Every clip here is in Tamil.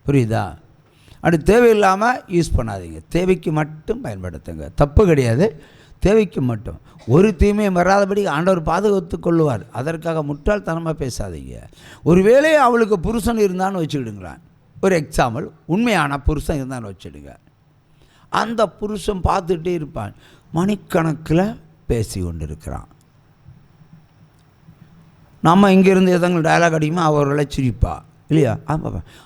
புரியுதா? அப்படி தேவையில்லாமல் யூஸ் பண்ணாதீங்க. தேவைக்கு மட்டும் பயன்படுத்துங்க. தப்பு கிடையாது, தேவைக்கு மட்டும். ஒரு தீமையும் வராதபடி ஆண்டவர் பாதுகாத்து கொள்ளுவார். அதற்காக முட்டாள்தனமாக பேசாதீங்க. ஒருவேளை அவளுக்கு புருஷன் இருந்தான்னு வச்சுக்கிடுங்களேன். ஒரு எக்ஸாம்பிள், உண்மையான புருஷன் இருந்தான்னு வச்சுடுங்க. அந்த புருஷன் பார்த்துட்டே இருப்பான், மணிக்கணக்கில் பேசி கொண்டு இருக்கிறான். நம்ம இங்கேருந்து எதங்க டயலாக் அடிக்குமோ அவர்களை சிரிப்பா இல்லையா?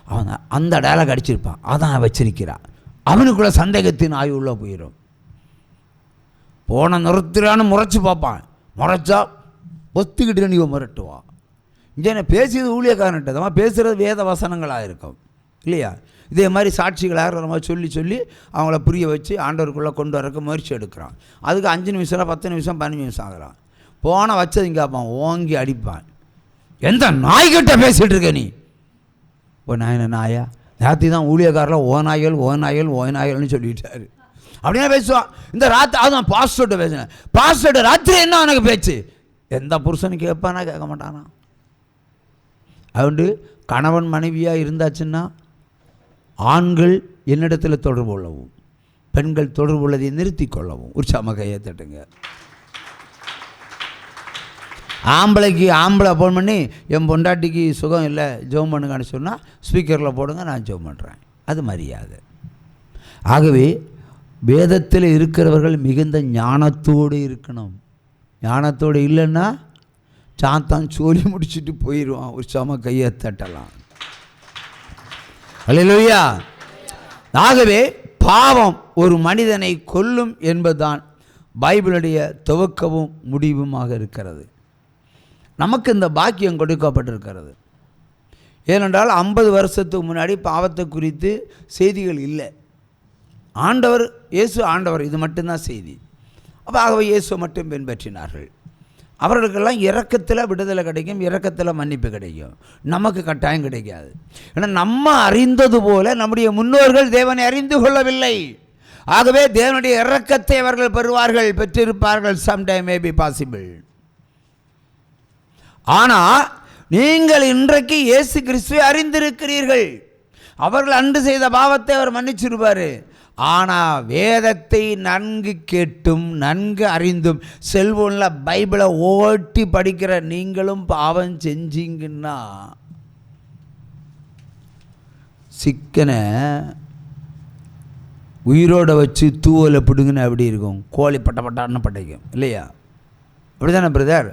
அவன் அந்த டயலாக் அடிச்சிருப்பான், அதான் வச்சிருக்கிறான். அவனுக்குள்ள சந்தேகத்தின் ஆய்வு உள்ள போயிடும். போன நிறுத்துறான்னு முறைச்சி பார்ப்பான். முறைச்சா ஒத்துக்கிட்டு நீ மிரட்டுவான். இங்கே பேசியது ஊழியக்காரன்ட்டு தான் பேசுகிறது வேத வசனங்களாக இருக்கும் இல்லையா? இதே மாதிரி சாட்சிகளாக நம்ம சொல்லி சொல்லி அவங்கள புரிய வச்சு ஆண்டவருக்குள்ளே கொண்டு வரக்கு முயற்சி எடுக்கிறான். அதுக்கு 5 நிமிஷம் 10 நிமிஷம் 15 நிமிஷம் ஆகிறான். போன வச்சது இங்கே பார்ப்பான், ஓங்கி அடிப்பான். எந்த நாய்கிட்ட பேசிகிட்டு இருக்க நீ? ஓ நாயன நாயா? ராத்திரி தான் ஊழியக்காரில் ஓநாய்கள்னு சொல்லிட்டாரு. அப்படின்னா பேசுவான். இந்த ராத்திரி அதுதான் பாஸ்டர்கிட்ட பேசுனேன். பாஸ்டர்கிட்ட ராத்திரி என்ன எனக்கு பேச்சு? எந்த புருஷனுக்கு கேட்பானா? கேட்க மாட்டானா? அதுண்டு கணவன் மனைவியாக இருந்தாச்சுன்னா ஆண்கள் என்னிடத்தில் தொடர்பு கொள்ளவும், பெண்கள் தொடர்பு உள்ளதை நிறுத்தி கொள்ளவும். உற்சாகமாக கையை தட்டுங்க. ஆம்பளை ஃபோன் பண்ணி என் பொண்டாட்டிக்கு சுகம் இல்லை ஜெபம் பண்ணுங்கன்னு சொன்னால் ஸ்பீக்கரில் போடுங்க, நான் ஜெபம் பண்ணுறேன். அது மரியாதை. ஆகவே வேதத்தில் இருக்கிறவர்கள் மிகுந்த ஞானத்தோடு இருக்கணும். ஞானத்தோடு இல்லைன்னா சாத்தான் சொல்லி முடிச்சுட்டு போயிடுவான். உற்சாகமாக கையை தட்டலாம். அல்லேலூயா. ஆகவே பாவம் ஒரு மனிதனை கொல்லும் என்பதுதான் பைபிளுடைய துவக்கமும் முடிவுமாக இருக்கிறது. நமக்கு இந்த பாக்கியம் கொடுக்கப்பட்டிருக்கிறது. ஏனென்றால் 50 வருஷத்துக்கு முன்னாடி பாவத்தை குறித்து செய்திகள் இல்லை. ஆண்டவர் இயேசு ஆண்டவர், இது மட்டும்தான் செய்தி. அப்போ ஆகவே இயேசு மட்டும் பின்பற்றினார்கள். அவர்களுக்கெல்லாம் இரக்கத்தில் விடுதலை கிடைக்கும், இரக்கத்தில் மன்னிப்பு கிடைக்கும். நமக்கு கட்டாயம் கிடைக்காது. ஏன்னா நம்ம அறிந்தது போல நம்முடைய முன்னோர்கள் தேவனை அறிந்து கொள்ளவில்லை. ஆகவே தேவனுடைய இரக்கத்தை அவர்கள் பெற்றிருப்பார்கள். Sometime may be possible. ஆனால் நீங்கள் இன்றைக்கு இயேசு கிறிஸ்துவை அறிந்திருக்கிறீர்கள். அவர்கள் அன்று செய்த பாவத்தை அவர் மன்னிச்சிருப்பார். ஆனால் வேதத்தை நன்கு கேட்டும் நன்கு அறிந்தும் செல்வனில் பைபிளை ஓட்டி படிக்கிற நீங்களும் பாவம் செஞ்சீங்கன்னா சிக்கனை உயிரோடு வச்சு தூவலை பிடுங்கன்னு அப்படி இருக்கும். கோழி பட்டப்பட்டான்னு பட்டைக்கும் இல்லையா? அப்படி தானே பிரதர்?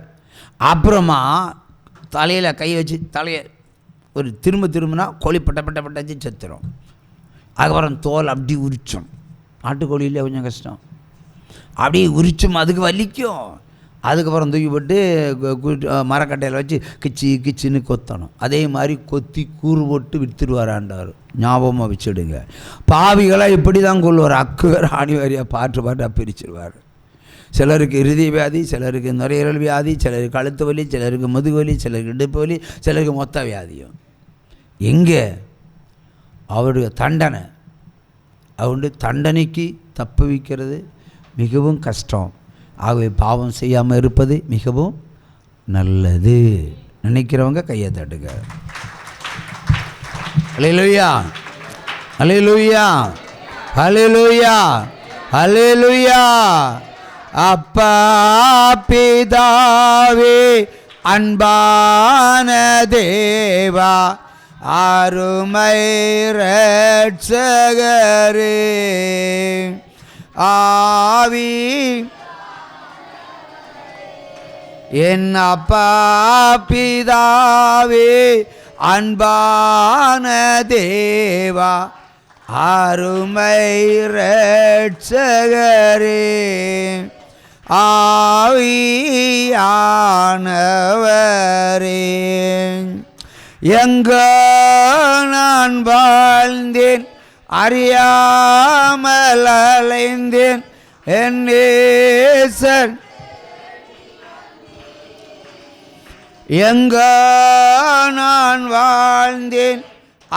அப்புறமா தலையில் கை வச்சு தலையை ஒரு திரும்பினா கோழி பட்டச்சு செத்துரும். அதுக்கப்புறம் தோல் அப்படி உரிச்சோம். நாட்டுக்கோழியில் கொஞ்சம் கஷ்டம். அப்படியே உரிச்சும் அதுக்கு வலிக்கும். அதுக்கப்புறம் தூக்கி போட்டு மரக்கட்டையில் வச்சு கிச்சின்னு கொத்தணும். அதே மாதிரி கொத்தி கூறு போட்டு விற்றுருவார் ஆண்டவர். ஞாபகமாக வச்சுடுங்க. பாவிகளாக இப்படி தான் கொள்வார். அக்கு வேறு ஆணி வாரியாக பாட்டாக பிரிச்சிருவார். சிலருக்கு இருதய வியாதி, சிலருக்கு நுரையீரல் வியாதி, சிலருக்கு கழுத்து வலி, சிலருக்கு முதுகு வலி, சிலருக்கு இடுப்பு வலி, சிலருக்கு மொத்த வியாதியும். எங்கே அவருடைய தண்டனை? அவருடைய தண்டனைக்கு தப்புவிக்கிறது மிகவும் கஷ்டம். ஆகவே பாவம் செய்யாமல் இருப்பது மிகவும் நல்லது. நினைக்கிறவங்க கையை தட்டுங்க. அல்லேலூயா, அல்லேலூயா, அல்லேலூயா, அல்லேலூயா. அப்பா பிதாவே அன்பான தேவா அருமை இரட்சகரே ஆவி என் அப்பா பிதாவே அன்பான தேவா அருமை இரட்சகரே ஆவியானவரே எங்க நான் வாழ்ந்தேன் அறியாமல் அலைந்தேன் என் நேசர் எங்க நான் வாழ்ந்தேன்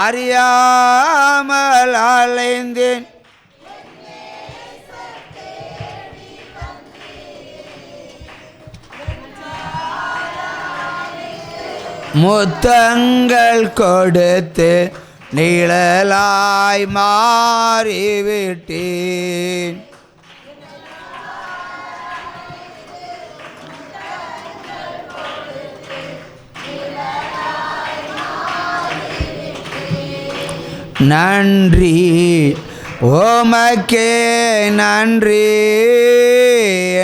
அறியாமல் அலைந்தேன் முத்தங்கள் கொடுத்து நிழலாய் மாறிவிட்டேன். நன்றி உமக்கே நன்றி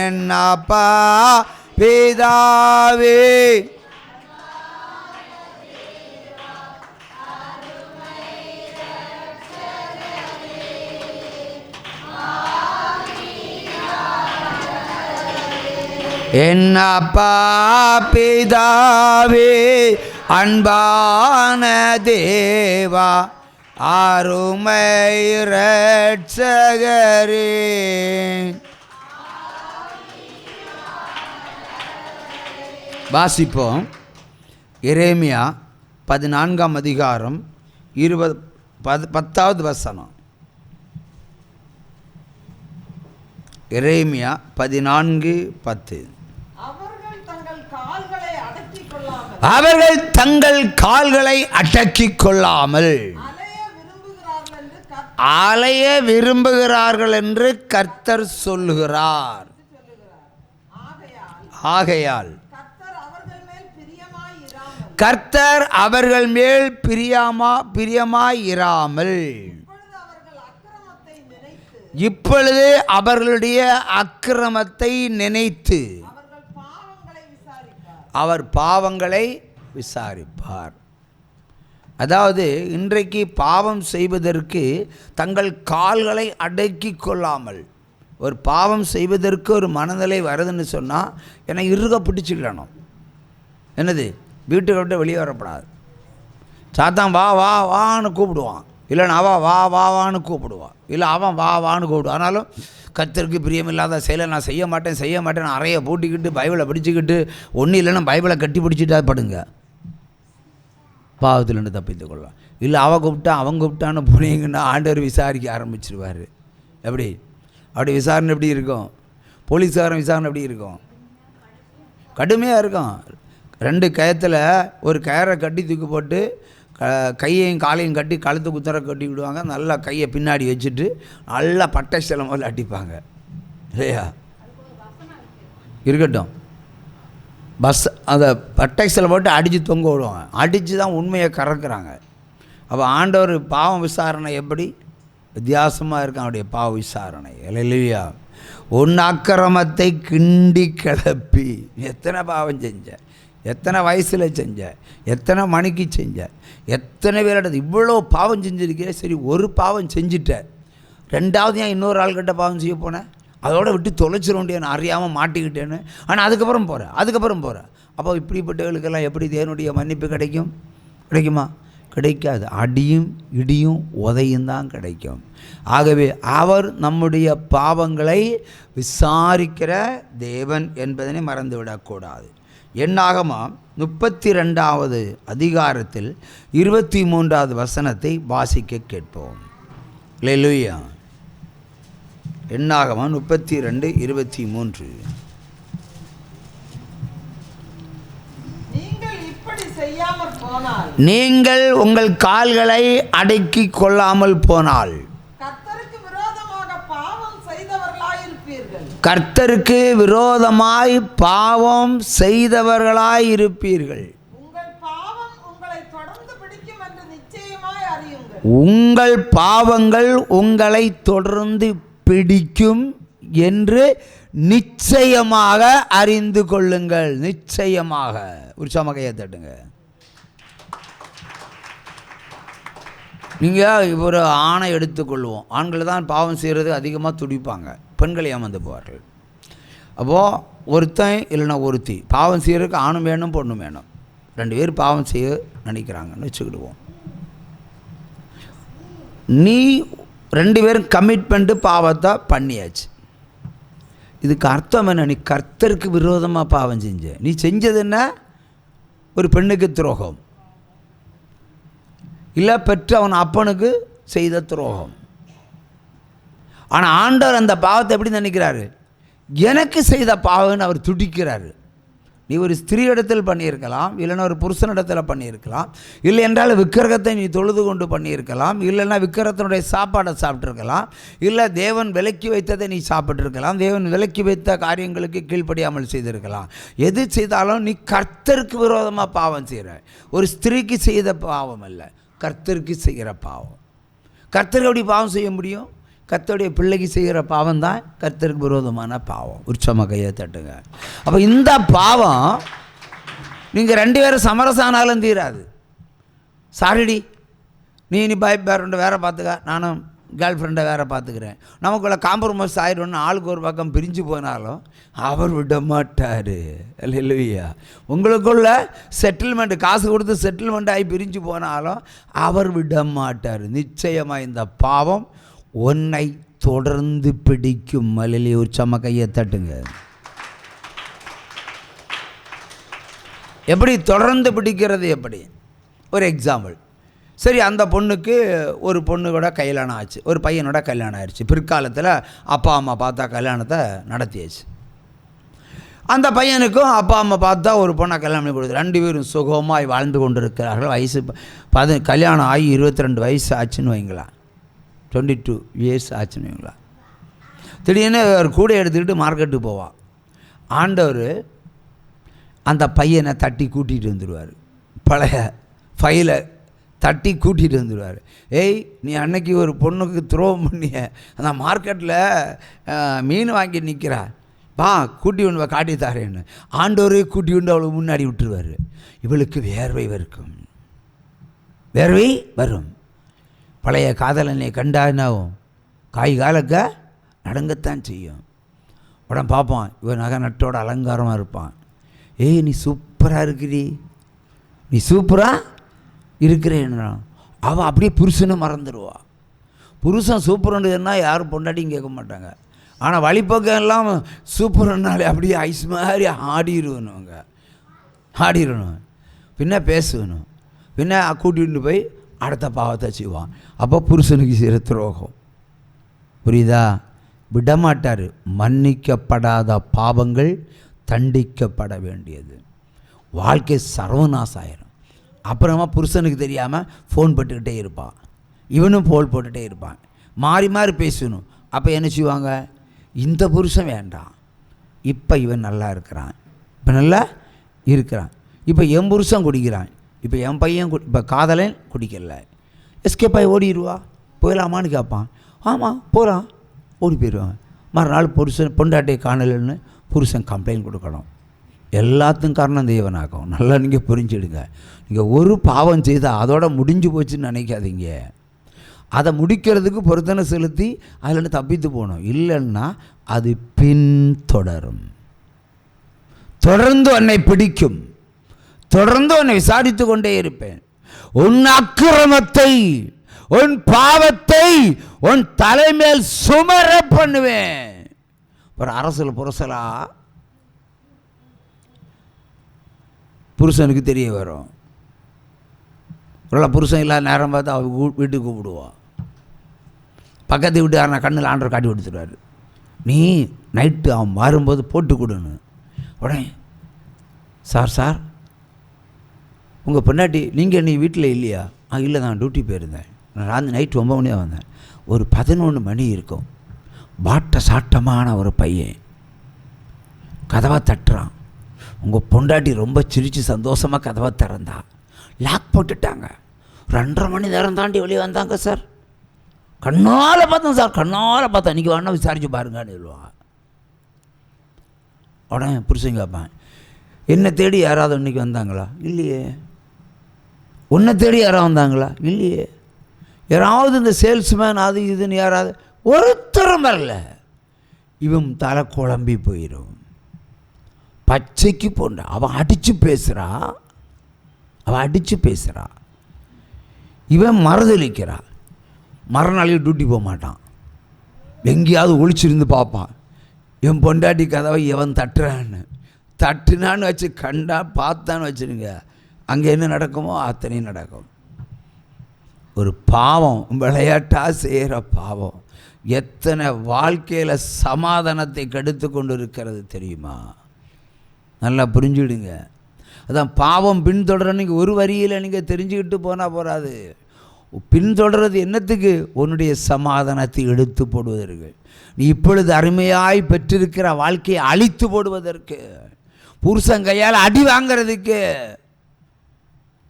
என் அப்பா பிதாவே. என் அப்பா பிதாவே அன்பான தேவா அருமை இரட்சகரே. வாசிப்போம். எரேமியா 14ஆம் அதிகாரம் 10வது வசனம். எரேமியா 14:10. அவர்கள் தங்கள் கால்களை அடக்கிக் கொள்ளாமல் அலைய விரும்புகிறார்கள் என்று கர்த்தர் சொல்லுகிறார். ஆகையால் கர்த்தர் அவர்கள் மேல் பிரியமாயிராமல் இப்பொழுது அவர்களுடைய அக்கிரமத்தை நினைத்து அவர் பாவங்களை விசாரிப்பார். அதாவது இன்றைக்கு பாவம் செய்வதற்கு தங்கள் கால்களை அடக்கி கொள்ளாமல், ஒரு பாவம் செய்வதற்கு ஒரு மனநிலை வருதுன்னு சொன்னால் என்னை இறுக பிடிச்சிக்கிடணும். என்னது, வீட்டுக்கு விட்டு வெளியே வரப்படாது. சாத்தான் வா வா வான்னு கூப்பிடுவான், இல்லைன்னா அவன் வா வா வான்னு கூப்பிடுவான், இல்லை அவன் வா வான்னு கூப்பிடுவான். ஆனாலும் கர்த்தருக்கு பிரியமில்லாத செயலை நான் செய்ய மாட்டேன் அறையை பூட்டிக்கிட்டு பைபிளை பிடிச்சிக்கிட்டு ஒன்றும் இல்லைன்னா பைபிளை கட்டி பிடிச்சிட்டா படுங்க, பாவத்திலேருந்து தப்பித்து கொள்ளலாம். இல்லை அவன் கூப்பிட்டான்னு போனீங்கன்னா ஆண்டவர் விசாரிக்க ஆரம்பிச்சிருவார். அப்படி விசாரணை எப்படி இருக்கும்? போலீஸ்காரன் விசாரணை எப்படி இருக்கும்? கடுமையாக இருக்கும். 2 கயத்தில் ஒரு கயரை கட்டி தூக்கி போட்டு கையையும் காலையும் கட்டி கழுத்து குத்தரை கட்டி விடுவாங்க. நல்லா கையை பின்னாடி வச்சுட்டு நல்லா பட்டை சிலை முதல்ல அடிப்பாங்க, இல்லையா? இருக்கட்டும், பஸ் அதை பட்டை சிலை போட்டு அடித்து தொங்க விடுவாங்க. அடித்து தான் உண்மையை கறக்குறாங்க. அப்போ ஆண்டவர் பாவம் விசாரணை எப்படி வித்தியாசமாக இருக்கும் அவருடைய பாவ விசாரணை. இல்லையா? உன் அக்கிரமத்தை கிண்டி கிளப்பி, எத்தனை பாவம் செஞ்ச, எத்தனை வயசில் செஞ்ச, எத்தனை மணிக்கு செஞ்ச, எத்தனை பேரிட இவ்வளோ பாவம் செஞ்சுருக்கே. சரி, ஒரு பாவம் செஞ்சுட்ட, 2வது ஏன் இன்னொரு ஆள்கிட்ட பாவம் செய்ய போனேன்? அதோட விட்டு தொலைச்சிட நான் அறியாமல் மாட்டிக்கிட்டேன்னு. ஆனால் அதுக்கப்புறம் போகிறேன். அப்போ இப்படிப்பட்டவர்களுக்கெல்லாம் எப்படி தேவனுடைய மன்னிப்பு கிடைக்குமா? கிடைக்காது. அடியும் இடியும் உதையும் தான் கிடைக்கும். ஆகவே அவர் நம்முடைய பாவங்களை விசாரிக்கிற தேவன் என்பதனை மறந்துவிடக்கூடாது. என்னாகமம் 32வது அதிகாரத்தில் 23வது வசனத்தை வாசிக்க கேட்போம். அல்லேலூயா. என்னாகமம் 32:23. நீங்கள் உங்கள் கால்களை அடக்கிக் கொள்ளாமல் போனால் கர்த்தருக்கு விரோதமாய் பாவம் செய்தவர்களாயிருப்பீர்கள். உங்கள் பாவங்கள் உங்களை தொடர்ந்து பிடிக்கும் என்று நிச்சயமாக அறிந்து கொள்ளுங்கள். நிச்சயமாக. உற்சாகமாக ஏத்தட்டுங்க. நீங்கள் ஒரு ஆணை எடுத்துக்கொள்வோம். ஆண்கள் தான் பாவம் செய்கிறது அதிகமாக துடிப்பாங்க, பெண்கள் ஏமாந்து போவார்கள். அப்போது ஒருத்தன் இல்லைன்னா ஒருத்தி பாவம் செய்கிறதுக்கு ஆணும் வேணும் பொண்ணும் வேணும், 2 பேர் பாவம் செய்ய நினைக்கிறாங்கன்னு வச்சுக்கிடுவோம். நீ 2 பேரும் கமிட்மெண்ட்டு பாவத்தை பண்ணியாச்சு. இதுக்கு அர்த்தம் என்ன? நீ கர்த்தருக்கு விரோதமாக பாவம் செஞ்ச. நீ செஞ்சது என்ன? ஒரு பெண்ணுக்கு துரோகம், இல்லை பெற்ற அவன் அப்பனுக்கு செய்த துரோகம். ஆனால் ஆண்டவர் அந்த பாவத்தை எப்படி நினைக்கிறாரு? எனக்கு செய்த பாவம்னு அவர் துடிக்கிறாரு. நீ ஒரு ஸ்திரீ இடத்தில் பண்ணியிருக்கலாம், இல்லைன்னா ஒரு புருஷனிடத்தில் பண்ணியிருக்கலாம், இல்லை என்றால் விக்கிரகத்தை நீ தொழுது கொண்டு பண்ணியிருக்கலாம், இல்லைன்னா விக்கிரகத்தினுடைய சாப்பாடை சாப்பிட்ருக்கலாம், இல்லை தேவன் விலக்கி வைத்ததை நீ சாப்பிட்ருக்கலாம், தேவன் விலக்கி வைத்த காரியங்களுக்கு கீழ்ப்படியாமல் செய்திருக்கலாம். எது செய்தாலும் நீ கர்த்தருக்கு விரோதமாக பாவம் செய்கிற. ஒரு ஸ்திரீக்கு செய்த பாவம் அல்ல, கர்த்தருக்கு செய்கிற பாவம். கர்த்தருக்கு எப்படி பாவம் செய்ய முடியும்? கர்த்தருடைய பிள்ளைக்கு செய்கிற பாவம் தான் கர்த்தருக்கு விரோதமான பாவம். உற்சமாக கையை தட்டுங்க. அப்போ இந்த பாவம் நீங்கள் 2 பேரும் சமரசானாலும் தீராது. சாரிடி, நீ பாய் ஃப்ரெண்டை வேறு பார்த்துக்க, நானும் கேர்ள் ஃப்ரெண்டை வேறு பார்த்துக்கிறேன், நமக்குள்ள காம்ப்ரமைஸ் ஆகிடும்னு ஆளுக்கு ஒரு பக்கம் பிரிஞ்சு போனாலும் அவர் விட மாட்டார். இல்லையா? உங்களுக்குள்ள செட்டில்மெண்ட், காசு கொடுத்து செட்டில்மெண்ட் ஆகி பிரிஞ்சு போனாலும் அவர் விட மாட்டார். நிச்சயமாக இந்த பாவம் உன்னை தொடர்ந்து பிடிக்கும். மலையிலே ஒரு சம கையை தட்டுங்க. எப்படி தொடர்ந்து பிடிக்கிறது? எப்படி? ஒரு எக்ஸாம்பிள். சரி, அந்த பொண்ணுக்கு ஒரு பொண்ணு கூட கல்யாணம் ஆச்சு, ஒரு பையனோட கல்யாணம் ஆயிடுச்சு. பிற்காலத்தில் அப்பா அம்மா பார்த்தா கல்யாணத்தை நடத்தியாச்சு. அந்த பையனுக்கும் அப்பா அம்மா பார்த்தா ஒரு பொண்ணை கல்யாணம் பண்ணி கொடுத்து 2 பேரும் சுகமாய் வாழ்ந்து கொண்டு இருக்கிறார்கள். வயசு கல்யாணம் ஆகி 22 வயசு ஆச்சுன்னு வைங்களா, 22 இயர்ஸ் ஆச்சுன்னு வைங்களா. திடீர்னு ஒரு கூட எடுத்துக்கிட்டு மார்க்கெட்டுக்கு போவான். ஆண்டவர் அந்த பையனை தட்டி கூட்டிகிட்டு வந்துடுவார். பழைய ஃபைலை தட்டி கூட்டிகிட்டு வந்துடுவார். ஏய், நீ அன்னைக்கு ஒரு பொண்ணுக்கு துரோகம் பண்ணிய அந்த மார்க்கெட்டில் மீன் வாங்கி நிற்கிறா, வா கூட்டி கொண்டு காட்டி தாரேன்னு ஆண்டவரே கூட்டி கொண்டு அவளுக்கு முன்னாடி விட்டுருவார். இவளுக்கு வேர்வை வரும். பழைய காதலனை கண்டானாவும் காலக்க நடங்கத்தான் செய்யும். உடனே பார்ப்பான், இவன் நகை நட்டோட அலங்காரமாக இருப்பான். ஏய், நீ சூப்பராக இருக்கிறீ, நீ சூப்பராக இருக்கிறேன்னா அவள் அப்படியே புருஷனை மறந்துடுவா. புருஷன் சூப்பர்ன்றதுன்னா யாரும் பொண்டாட்டியும் கேட்க மாட்டாங்க. ஆனால் வழிபக்கம் எல்லாம் சூப்பர்னாலே அப்படியே ஐஸ் மாதிரி ஆடிடணும், பின்ன பேசணும், பின்ன கூட்டிகிட்டு போய் அடுத்த பாவத்தை செய்வான். அப்போ புருஷனுக்கு செய்கிற துரோகம். புரியுதா? விடமாட்டார். மன்னிக்கப்படாத பாவங்கள் தண்டிக்கப்பட வேண்டியது. வாழ்க்கை சர்வநாசம் ஆயிரும். அப்புறமா புருஷனுக்கு தெரியாமல் ஃபோன் போட்டுக்கிட்டே இருப்பான், இவனும் ஃபோன் போட்டுகிட்டே இருப்பான், மாறி மாறி பேசணும். அப்போ என்ன செய்வாங்க? இந்த புருஷன் வேண்டாம், இப்போ இவன் நல்லா இருக்கிறான், இப்போ என் புருஷன் குடிக்கிறான், இப்போ என் பையன் இப்போ காதலன் குடிக்கல, எஸ்கேப் ஆகி ஓடிடுவா. போயிடலாமான்னு கேட்பான். ஆமாம் போகிறான், ஓடி போயிடுவாங்க. மறுநாள் பொண்டாட்டியை காணலன்னு புருஷன் கம்ப்ளைண்ட் கொடுக்கணும். எல்லாத்துக்கும் காரணம் தேவனாகும். நல்லா நீங்கள் புரிஞ்சுடுங்க. நீங்கள் ஒரு பாவம் செய்தால் அதோட முடிஞ்சு போச்சுன்னு நினைக்காதீங்க. அதை முடிக்கிறதுக்கு பொருத்தனை செலுத்தி அதில் தப்பித்து போகணும். இல்லைன்னா அது பின்தொடரும். தொடர்ந்து உன்னை பிடிக்கும், தொடர்ந்து உன்னை விசாரித்து கொண்டே இருப்பேன். உன் அக்கிரமத்தை, உன் பாவத்தை உன் தலைமேல் சுமர பண்ணுவேன். ஒரு அரசல் புரசலா புருஷனுக்கு தெரிய வரும். ஒரு புருஷன் இல்லாத நேரம் பார்த்து அவ வீட்டுக்கு கூப்பிடுவான். பக்கத்து வீட்டுக்காரனை கண்ணில் ஆண்டவர் காட்டி கொடுத்துருவார். நீ நைட்டு அவன் வரும்போது போட்டு கொடுன்னு. உடனே சார் உங்கள் பொண்டாட்டி நீங்கள் நீ வீட்டில் இல்லையா? இல்லை, நான் டியூட்டி போயிருந்தேன், நான் நைட்டு 9 மணியாக வந்தேன். ஒரு 11 மணி இருக்கும். பாட்ட சாட்டமான ஒரு பையன் கதவை தட்டுறான். உங்கள் பொண்டாட்டி ரொம்ப சிரித்து சந்தோஷமாக கதவை திறந்தா. லாக் போட்டுட்டாங்க. 2:30 மணி நேரம் தாண்டி வெளியே வந்தாங்க சார். கண்ணால் பார்த்தேன் சார், கண்ணால் பார்த்தேன், இன்றைக்கி வேணா விசாரித்து பாருங்கன்னு சொல்லுவாங்க. உடனே புருஷன் கேட்பான், என்னை தேடி யாராவது இன்றைக்கி வந்தாங்களா? இல்லையே. உன்னை தேடி யாராவது வந்தாங்களா? இல்லையே. யாராவது இந்த சேல்ஸ்மேன் அது இதுன்னு யாராவது ஒருத்தரும் வரல. இவன் தலை குழம்பி போயிடும். பச்சைக்கு போன்ற அவன் அடித்து பேசுகிறா, இவன் மறுதளிக்கிறா. மறுநாளையும் டியூட்டி போக மாட்டான், எங்கேயாவது ஒழிச்சிருந்து பார்ப்பான். இவன் பொண்டாட்டி கதவை எவன் தட்டுனான்னு வச்சு பார்த்தான்னு வச்சுருங்க, அங்கே என்ன நடக்குமோ அத்தனையும் நடக்கும். ஒரு பாவம், விளையாட்டாக செய்கிற பாவம் எத்தனை வாழ்க்கையில் சமாதானத்தை கெடுத்து கொண்டு இருக்கிறது தெரியுமா? நல்லா புரிஞ்சுடுங்க. அதான் பாவம் பின்தொடர நீங்கள் ஒரு வரியில் நீங்கள் தெரிஞ்சுக்கிட்டு போனால் போகாது. பின்தொடர்றது என்னத்துக்கு? உன்னுடைய சமாதானத்தை எடுத்து போடுவதற்கு, நீ இப்பொழுது அருமையாய் பெற்றிருக்கிற வாழ்க்கையை அழித்து போடுவதற்கு, புருஷன் கையால் அடி வாங்கிறதுக்கு,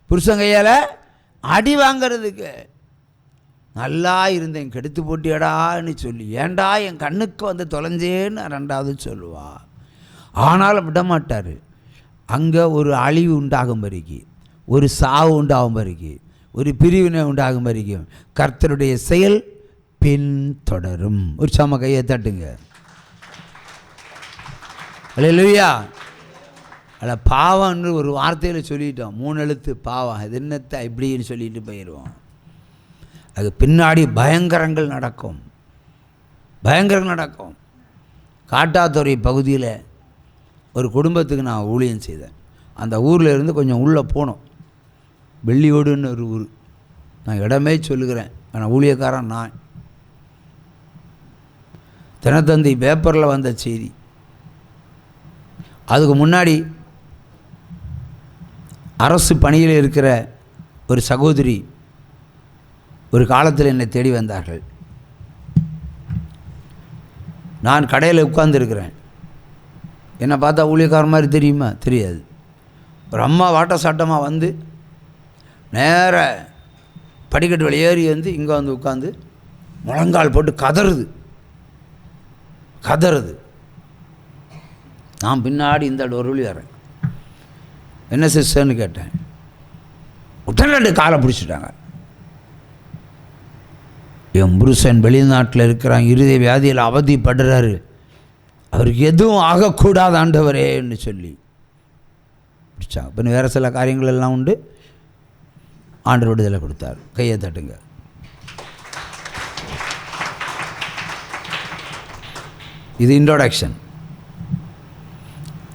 புருஷன் கையால் அடி வாங்கிறதுக்கு. நல்லா இருந்தேன் கெடுத்து போட்டியடான்னு சொல்லி, ஏண்டா என் கண்ணுக்கு வந்து தொலைஞ்சேன்னு ரெண்டாவது சொல்லுவா. ஆனாலும் விட மாட்டார். அங்கே ஒரு அழிவு உண்டாகும் வரைக்கும், ஒரு சாவு உண்டாகும் வரைக்கும், ஒரு பிரிவினை உண்டாகும் வரைக்கும் கர்த்தருடைய செயல் பின்தொடரும். ஒரு சம கையை தட்டுங்க. அல்லேலூயா. அதில் பாவம்னு ஒரு வார்த்தையில் சொல்லிட்டோம், 3 எழுத்து பாவம். அது என்னத்தை இப்படின்னு சொல்லிட்டு போயிடுவோம். அது பின்னாடி பயங்கரங்கள் நடக்கும், பயங்கரங்கள் நடக்கும். காட்டாத்துறை பகுதியில் ஒரு குடும்பத்துக்கு நான் ஊழியம் செய்தேன். அந்த ஊரில் இருந்து கொஞ்சம் உள்ளே போனோம், வெள்ளியோடுன்னு ஒரு ஊர். நான் இடமே சொல்லுகிறேன், ஆனால் ஊழியக்காரன் நான். தினத்தந்தி பேப்பரில் வந்த செய்தி. அதுக்கு முன்னாடி அரசு பணியில் இருக்கிற ஒரு சகோதரி ஒரு காலத்தில் என்னை தேடி வந்தார்கள். நான் கடையில் உட்கார்ந்துருக்கிறேன். என்னை பார்த்தா ஊழியக்காரன் மாதிரி தெரியுமா? தெரியாது. ஒரு அம்மா வாட்ட சாட்டமாக வந்து நேர படிக்கட்டு வழி ஏறி வந்து இங்கே வந்து உட்காந்து முழங்கால் போட்டு கதறுது. நான் பின்னாடி இந்த ஒரு வழி வரேன். என்ன சிஸ்டர்னு கேட்டேன். உடனே காலை பிடிச்சிட்டாங்க. என் புருஷன் வெளிநாட்டில் இருக்கிறான், இருதய வியாதியில் அவதிப்படுறாரு, அவருக்கு எதுவும் ஆகக்கூடாது ஆண்டவரேன்னு சொல்லி பிடிச்சாங்க. இப்போ வேறு சில காரியங்கள் எல்லாம் உண்டு. ஆண்டவர் விடுதலை கொடுத்தார். கையை தட்டுங்க. இது இன்ட்ரோடக்ஷன்.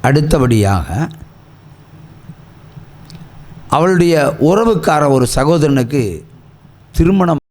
அடுத்தபடியாக அவளுடைய உறவுக்கார ஒரு சகோதரனுக்கு திருமணம்